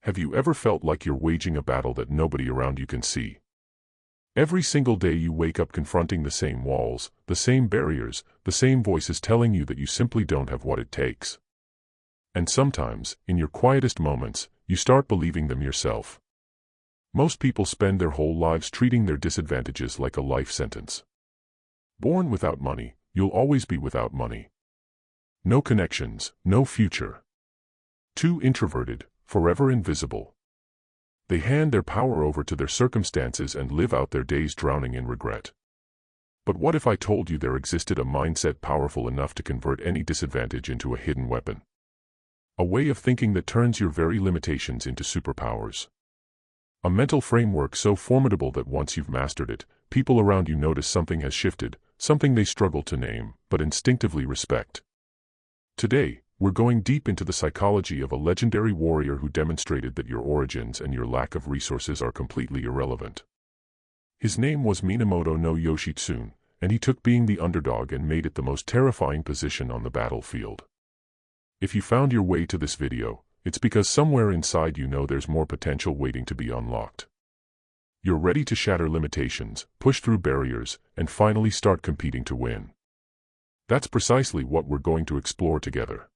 Have you ever felt like you're waging a battle that nobody around you can see? Every single day you wake up confronting the same walls, the same barriers, the same voices telling you that you simply don't have what it takes. And sometimes, in your quietest moments, you start believing them yourself. Most people spend their whole lives treating their disadvantages like a life sentence. Born without money, you'll always be without money. No connections, no future. Too introverted, forever invisible. They hand their power over to their circumstances and live out their days drowning in regret. But what if I told you there existed a mindset powerful enough to convert any disadvantage into a hidden weapon? A way of thinking that turns your very limitations into superpowers. A mental framework so formidable that once you've mastered it, people around you notice something has shifted, something they struggle to name, but instinctively respect. Today, we're going deep into the psychology of a legendary warrior who demonstrated that your origins and your lack of resources are completely irrelevant. His name was Minamoto no Yoshitsune, and he took being the underdog and made it the most terrifying position on the battlefield. If you found your way to this video, it's because somewhere inside you know there's more potential waiting to be unlocked. You're ready to shatter limitations, push through barriers, and finally start competing to win. That's precisely what we're going to explore together.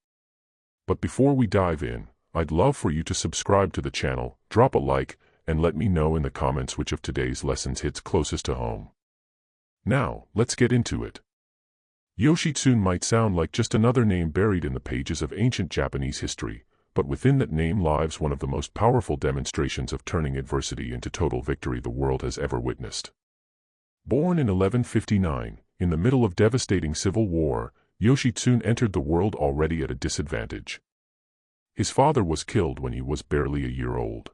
But before we dive in, I'd love for you to subscribe to the channel, drop a like, and let me know in the comments which of today's lessons hits closest to home. Now, let's get into it. Yoshitsune might sound like just another name buried in the pages of ancient Japanese history, but within that name lies one of the most powerful demonstrations of turning adversity into total victory the world has ever witnessed. Born in 1159, in the middle of devastating civil war, Yoshitsune entered the world already at a disadvantage. His father was killed when he was barely a year old.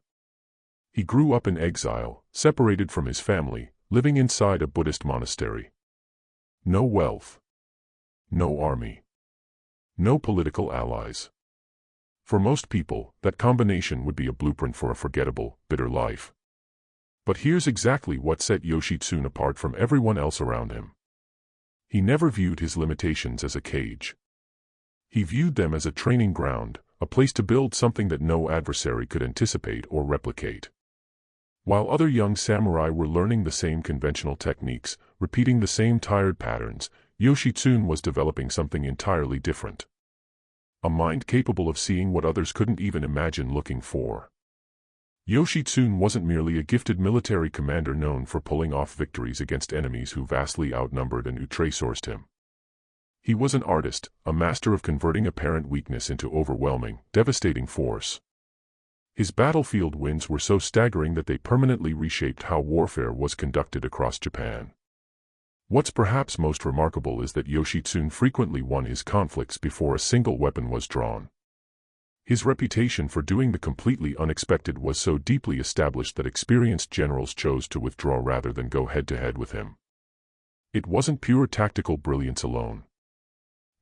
He grew up in exile, separated from his family, living inside a Buddhist monastery. No wealth. No army. No political allies. For most people, that combination would be a blueprint for a forgettable, bitter life. But here's exactly what set Yoshitsune apart from everyone else around him. He never viewed his limitations as a cage. He viewed them as a training ground, a place to build something that no adversary could anticipate or replicate. While other young samurai were learning the same conventional techniques, repeating the same tired patterns, Yoshitsune was developing something entirely different. A mind capable of seeing what others couldn't even imagine looking for. Yoshitsune wasn't merely a gifted military commander known for pulling off victories against enemies who vastly outnumbered and outresourced him. He was an artist, a master of converting apparent weakness into overwhelming, devastating force. His battlefield wins were so staggering that they permanently reshaped how warfare was conducted across Japan. What's perhaps most remarkable is that Yoshitsune frequently won his conflicts before a single weapon was drawn. His reputation for doing the completely unexpected was so deeply established that experienced generals chose to withdraw rather than go head-to-head with him. It wasn't pure tactical brilliance alone.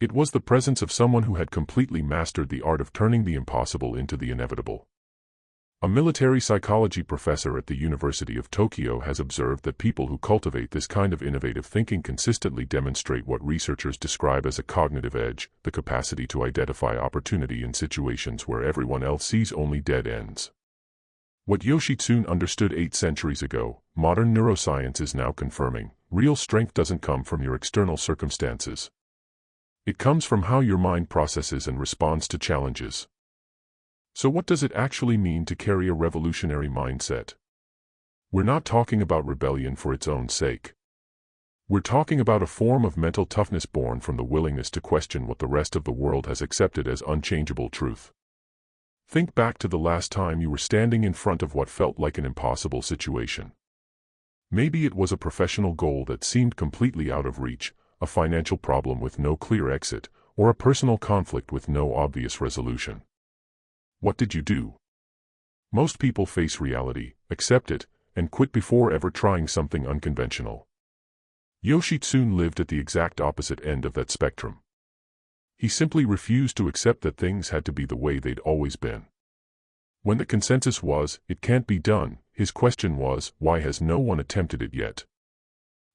It was the presence of someone who had completely mastered the art of turning the impossible into the inevitable. A military psychology professor at the University of Tokyo has observed that people who cultivate this kind of innovative thinking consistently demonstrate what researchers describe as a cognitive edge, the capacity to identify opportunity in situations where everyone else sees only dead ends. What Yoshitsune understood 8 centuries ago, modern neuroscience is now confirming: real strength doesn't come from your external circumstances. It comes from how your mind processes and responds to challenges. So what does it actually mean to carry a revolutionary mindset? We're not talking about rebellion for its own sake. We're talking about a form of mental toughness born from the willingness to question what the rest of the world has accepted as unchangeable truth. Think back to the last time you were standing in front of what felt like an impossible situation. Maybe it was a professional goal that seemed completely out of reach, a financial problem with no clear exit, or a personal conflict with no obvious resolution. What did you do? Most people face reality, accept it, and quit before ever trying something unconventional. Yoshitsune lived at the exact opposite end of that spectrum. He simply refused to accept that things had to be the way they'd always been. When the consensus was, "It can't be done," his question was, "Why has no one attempted it yet?"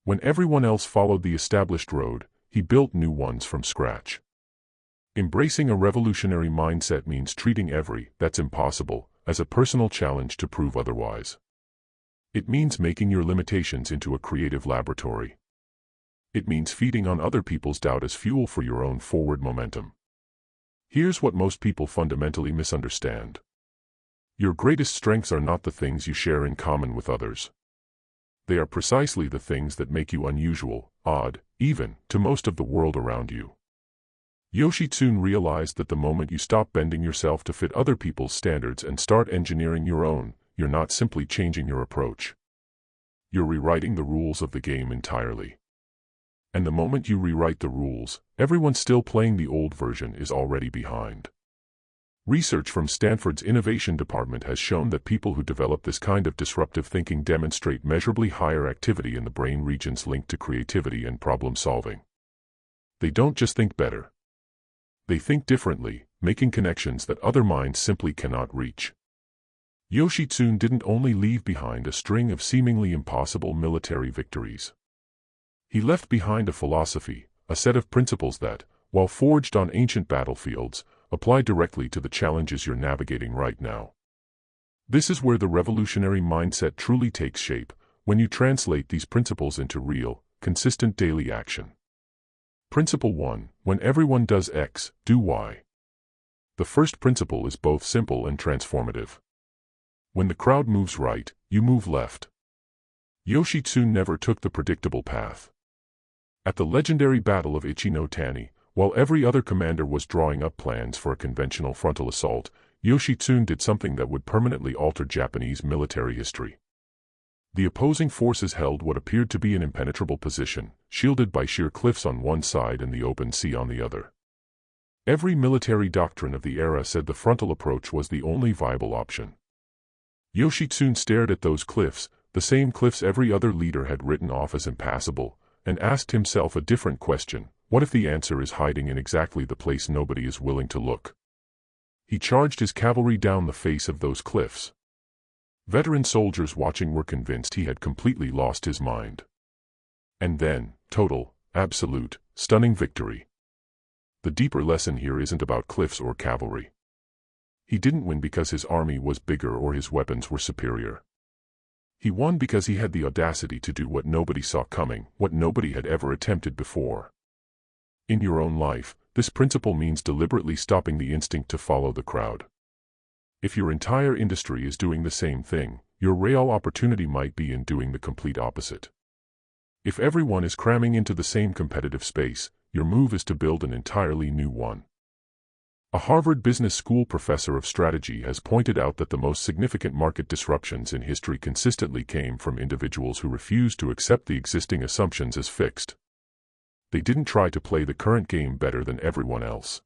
When everyone else followed the established road, he built new ones from scratch. Embracing a revolutionary mindset means treating every "that's impossible" as a personal challenge to prove otherwise. It means making your limitations into a creative laboratory. It means feeding on other people's doubt as fuel for your own forward momentum. Here's what most people fundamentally misunderstand. Your greatest strengths are not the things you share in common with others. They are precisely the things that make you unusual, odd, even, to most of the world around you. Yoshitsune realized that the moment you stop bending yourself to fit other people's standards and start engineering your own, you're not simply changing your approach. You're rewriting the rules of the game entirely. And the moment you rewrite the rules, everyone still playing the old version is already behind. Research from Stanford's Innovation Department has shown that people who develop this kind of disruptive thinking demonstrate measurably higher activity in the brain regions linked to creativity and problem solving. They don't just think better. They think differently, making connections that other minds simply cannot reach. Yoshitsune didn't only leave behind a string of seemingly impossible military victories. He left behind a philosophy, a set of principles that, while forged on ancient battlefields, apply directly to the challenges you're navigating right now. This is where the revolutionary mindset truly takes shape, when you translate these principles into real, consistent daily action. Principle 1. When everyone does X, do Y. The first principle is both simple and transformative. When the crowd moves right, you move left. Yoshitsune never took the predictable path. At the legendary Battle of Ichi-no-Tani, while every other commander was drawing up plans for a conventional frontal assault, Yoshitsune did something that would permanently alter Japanese military history. The opposing forces held what appeared to be an impenetrable position, shielded by sheer cliffs on one side and the open sea on the other. Every military doctrine of the era said the frontal approach was the only viable option. Yoshitsune stared at those cliffs, the same cliffs every other leader had written off as impassable, and asked himself a different question: what if the answer is hiding in exactly the place nobody is willing to look? He charged his cavalry down the face of those cliffs. Veteran soldiers watching were convinced he had completely lost his mind. And then, total, absolute, stunning victory. The deeper lesson here isn't about cliffs or cavalry. He didn't win because his army was bigger or his weapons were superior. He won because he had the audacity to do what nobody saw coming, what nobody had ever attempted before. In your own life, this principle means deliberately stopping the instinct to follow the crowd. If your entire industry is doing the same thing, your real opportunity might be in doing the complete opposite. If everyone is cramming into the same competitive space, your move is to build an entirely new one. A Harvard Business School professor of strategy has pointed out that the most significant market disruptions in history consistently came from individuals who refused to accept the existing assumptions as fixed. They didn't try to play the current game better than everyone else.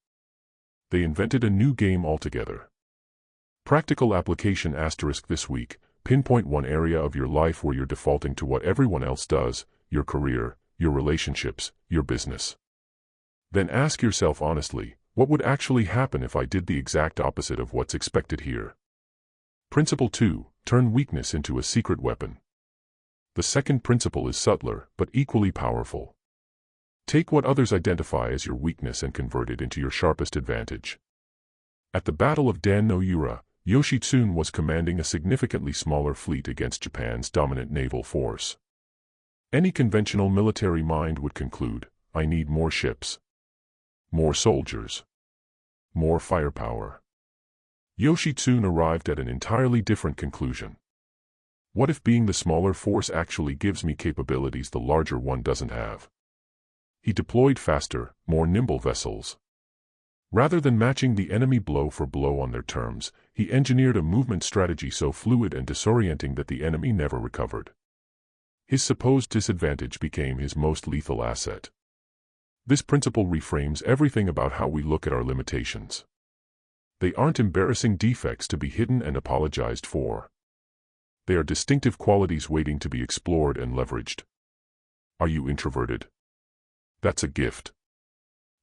They invented a new game altogether. Practical application * this week: pinpoint one area of your life where you're defaulting to what everyone else does: your career, your relationships, your business. Then ask yourself honestly, what would actually happen if I did the exact opposite of what's expected here? Principle 2. Turn weakness into a secret weapon. The second principle is subtler, but equally powerful. Take what others identify as your weakness and convert it into your sharpest advantage. At the Battle of Dan no Ura, Yoshitsune was commanding a significantly smaller fleet against Japan's dominant naval force. Any conventional military mind would conclude, I need more ships, more soldiers, more firepower. Yoshitsune arrived at an entirely different conclusion. What if being the smaller force actually gives me capabilities the larger one doesn't have? He deployed faster, more nimble vessels. Rather than matching the enemy blow for blow on their terms, he engineered a movement strategy so fluid and disorienting that the enemy never recovered. His supposed disadvantage became his most lethal asset. This principle reframes everything about how we look at our limitations. They aren't embarrassing defects to be hidden and apologized for. They are distinctive qualities waiting to be explored and leveraged. Are you introverted? That's a gift.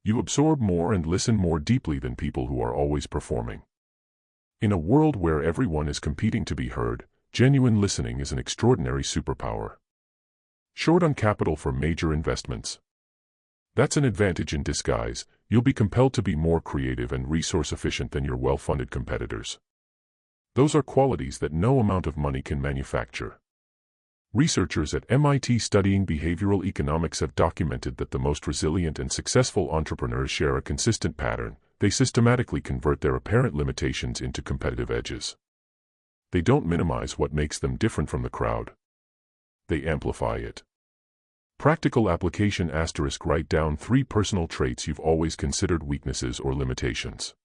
You absorb more and listen more deeply than people who are always performing. In a world where everyone is competing to be heard, genuine listening is an extraordinary superpower. Short on capital for major investments. That's an advantage in disguise. You'll be compelled to be more creative and resource efficient than your well-funded competitors. Those are qualities that no amount of money can manufacture. Researchers at MIT studying behavioral economics have documented that the most resilient and successful entrepreneurs share a consistent pattern. They systematically convert their apparent limitations into competitive edges. They don't minimize what makes them different from the crowd. They amplify it. Practical application *. Write down 3 personal traits you've always considered weaknesses or limitations.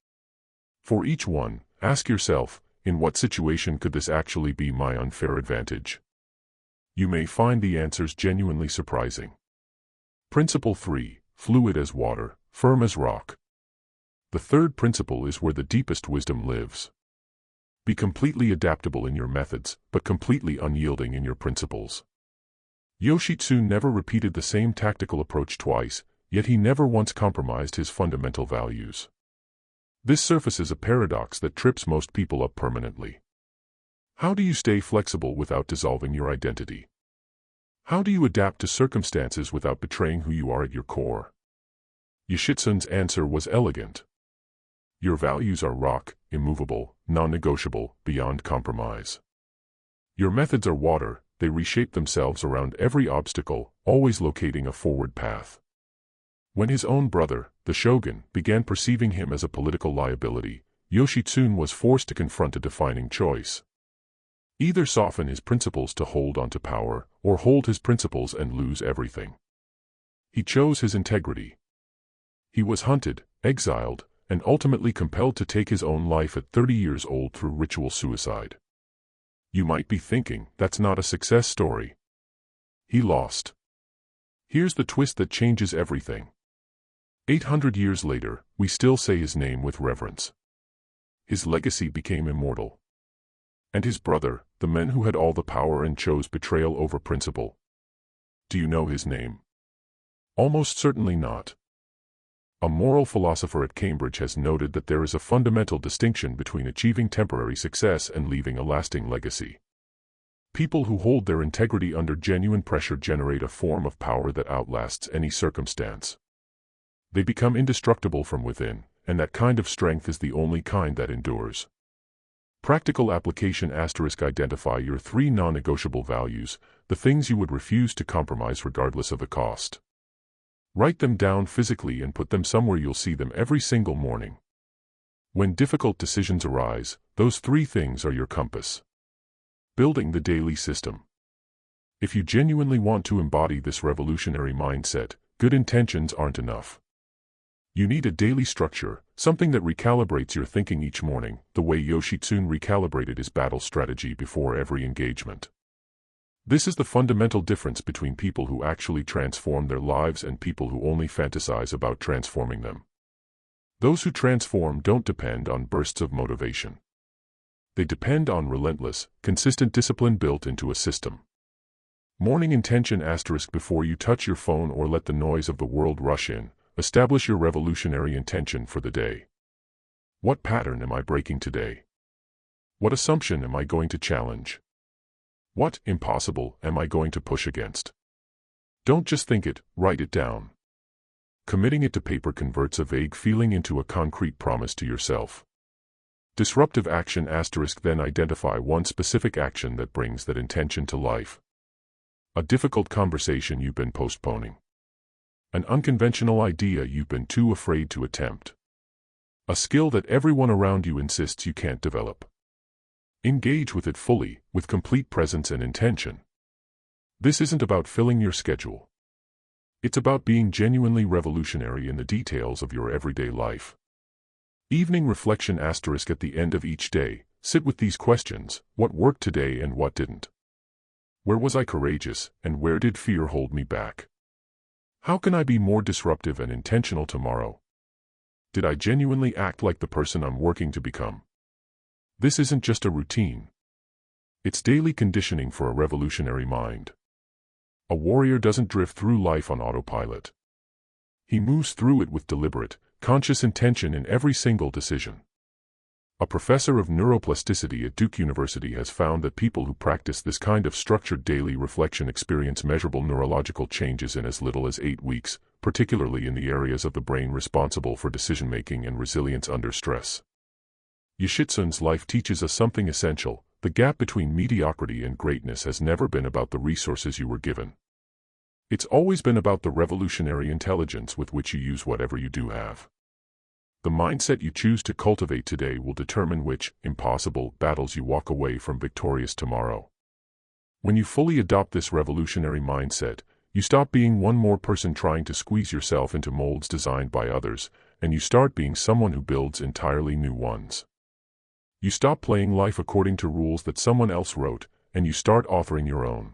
For each one, ask yourself, in what situation could this actually be my unfair advantage? You may find the answers genuinely surprising. Principle 3, fluid as water, firm as rock. The third principle is where the deepest wisdom lives. Be completely adaptable in your methods, but completely unyielding in your principles. Yoshitsune never repeated the same tactical approach twice, yet he never once compromised his fundamental values. This surfaces a paradox that trips most people up permanently. How do you stay flexible without dissolving your identity? How do you adapt to circumstances without betraying who you are at your core? Yoshitsune's answer was elegant. Your values are rock, immovable, non-negotiable, beyond compromise. Your methods are water, they reshape themselves around every obstacle, always locating a forward path. When his own brother, the shogun, began perceiving him as a political liability, Yoshitsune was forced to confront a defining choice. Either soften his principles to hold onto power, or hold his principles and lose everything. He chose his integrity. He was hunted, exiled, and ultimately compelled to take his own life at 30 years old through ritual suicide. You might be thinking, that's not a success story. He lost. Here's the twist that changes everything. 800 years later, we still say his name with reverence. His legacy became immortal. And his brother, the man who had all the power and chose betrayal over principle. Do you know his name? Almost certainly not. A moral philosopher at Cambridge has noted that there is a fundamental distinction between achieving temporary success and leaving a lasting legacy. People who hold their integrity under genuine pressure generate a form of power that outlasts any circumstance. They become indestructible from within, and that kind of strength is the only kind that endures. Practical application *. Identify your 3 non-negotiable values, the things you would refuse to compromise regardless of the cost. Write them down physically and put them somewhere you'll see them every single morning. When difficult decisions arise, those 3 things are your compass. Building the daily system. If you genuinely want to embody this revolutionary mindset, good intentions aren't enough. You need a daily structure, something that recalibrates your thinking each morning, the way Yoshitsune recalibrated his battle strategy before every engagement. This is the fundamental difference between people who actually transform their lives and people who only fantasize about transforming them. Those who transform don't depend on bursts of motivation. They depend on relentless, consistent discipline built into a system. Morning intention * Before you touch your phone or let the noise of the world rush in, establish your revolutionary intention for the day. What pattern am I breaking today? What assumption am I going to challenge? What impossible am I going to push against? Don't just think it, write it down. Committing it to paper converts a vague feeling into a concrete promise to yourself. Disruptive action * Then identify one specific action that brings that intention to life. A difficult conversation you've been postponing. An unconventional idea you've been too afraid to attempt. A skill that everyone around you insists you can't develop. Engage with it fully, with complete presence and intention. This isn't about filling your schedule. It's about being genuinely revolutionary in the details of your everyday life. Evening reflection * At the end of each day, sit with these questions: what worked today and what didn't? Where was I courageous, and where did fear hold me back? How can I be more disruptive and intentional tomorrow? Did I genuinely act like the person I'm working to become? This isn't just a routine. It's daily conditioning for a revolutionary mind. A warrior doesn't drift through life on autopilot. He moves through it with deliberate, conscious intention in every single decision. A professor of neuroplasticity at Duke University has found that people who practice this kind of structured daily reflection experience measurable neurological changes in as little as 8 weeks, particularly in the areas of the brain responsible for decision-making and resilience under stress. Yoshitsune's life teaches us something essential. The gap between mediocrity and greatness has never been about the resources you were given. It's always been about the revolutionary intelligence with which you use whatever you do have. The mindset you choose to cultivate today will determine which, impossible, battles you walk away from victorious tomorrow. When you fully adopt this revolutionary mindset, you stop being one more person trying to squeeze yourself into molds designed by others, and you start being someone who builds entirely new ones. You stop playing life according to rules that someone else wrote, and you start authoring your own.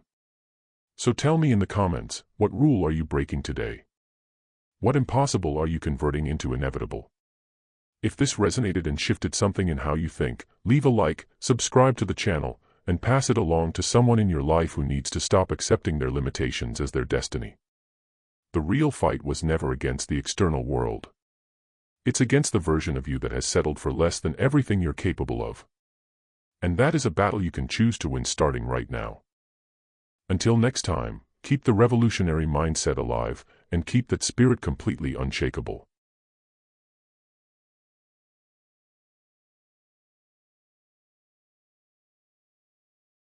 So tell me in the comments, what rule are you breaking today? What impossible are you converting into inevitable? If this resonated and shifted something in how you think, leave a like, subscribe to the channel, and pass it along to someone in your life who needs to stop accepting their limitations as their destiny. The real fight was never against the external world. It's against the version of you that has settled for less than everything you're capable of. And that is a battle you can choose to win starting right now. Until next time, keep the revolutionary mindset alive, and keep that spirit completely unshakable.